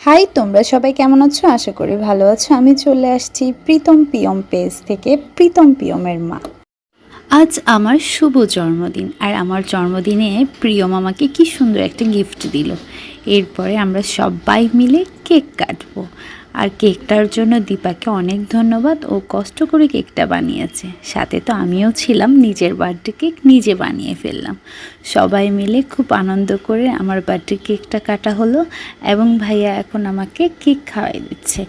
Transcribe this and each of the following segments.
High, তোমরা সবাই কেমন আছো? আশা করি ভালো আছো। আমি চলে আসছি প্রীতম পিয়ম পেজ থেকে, প্রীতম পিয়মের মা। আজ আমার শুভ জন্মদিন, আর আমার জন্মদিনে প্রিয়ম আমাকে কি সুন্দর একটা গিফট দিল। এরপরে আমরা সবাই মিলে কেক কাটবো। আর কেকটার জন্য দীপাকে অনেক ধন্যবাদ, ও কষ্ট করে কেকটা বানিয়েছে। সাথে তো আমিও ছিলাম, নিজের বার্থডে কেক নিজে বানিয়ে ফেললাম। সবাই মিলে খুব আনন্দ করে আমার বার্থডে কেকটা কাটা হলো, এবং ভাইয়া এখন আমাকে কেক খাওয়াই দিচ্ছে।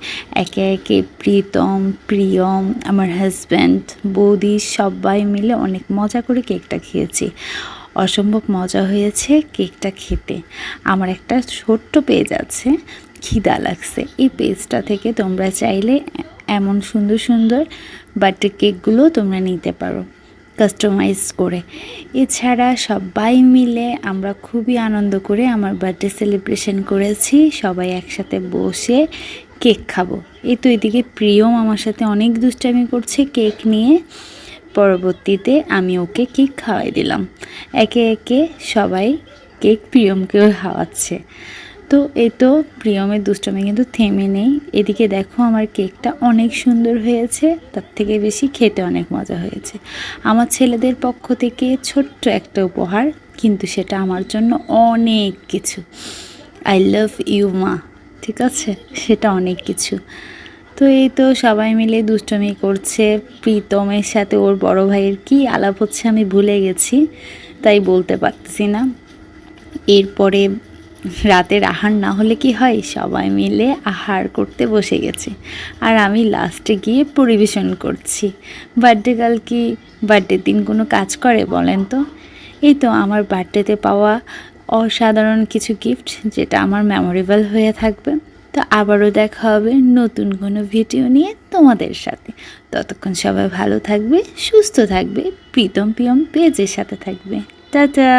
একে একে প্রীতম, প্রিয়ম, আমার হাজব্যান্ড, বৌদি সবাই মিলে অনেক মজা করে কেকটা খেয়েছি। অসম্ভব মজা হয়েছে কেকটা খেতে। আমার একটা ছোট্ট পেজ আছে, খিদা লাগছে। এই পেজটা থেকে তোমরা চাইলে এমন সুন্দর সুন্দর বার্থডে কেকগুলো তোমরা নিতে পারো কাস্টমাইজ করে। এছাড়া সবাই মিলে আমরা খুবই আনন্দ করে আমার বার্থডে সেলিব্রেশন করেছি। সবাই একসাথে বসে কেক খাবো। এই তো এদিকে প্রিয়ম আমার সাথে অনেক দুষ্টামি করছে কেক নিয়ে। পরবর্তীতে আমি ওকে কেক খাওয়াই দিলাম। একে একে সবাই কেক প্রিয়মকেও খাওয়াচ্ছে। তো এই তো প্রিয়মের দুষ্টমি কিন্তু থেমে নেই। এদিকে দেখো আমার কেকটা অনেক সুন্দর হয়েছে, তার থেকে বেশি খেতে অনেক মজা হয়েছে। আমার ছেলেদের পক্ষ থেকে ছোট্ট একটা উপহার, কিন্তু সেটা আমার জন্য অনেক কিছু। আই লাভ ইউ মা, ঠিক আছে, সেটা অনেক কিছু। তো এই তো সবাই মিলে দুষ্টমি করছে। প্রীতমের সাথে ওর বড় ভাইয়ের কি আলাপ হচ্ছে আমি ভুলে গেছি, তাই বলতে পারতেছি না। এরপরে রাতের আহার না হলে কি হয়, সবাই মিলে আহার করতে বসে গেছে, আর আমি লাস্টে গিয়ে পরিবেশন করছি। বার্থডে গার্ল কি বার্থডের দিন কোনো কাজ করে বলেন তো? এই তো আমার বার্থডেতে পাওয়া অসাধারণ কিছু গিফট, যেটা আমার মেমোরেবল হয়ে থাকবে। তো আবারও দেখা হবে নতুন কোনো ভিডিও নিয়ে তোমাদের সাথে। ততক্ষণ সবাই ভালো থাকবে, সুস্থ থাকবে, প্রীতম পিয়ম পেজের সাথে থাকবে। টাটা।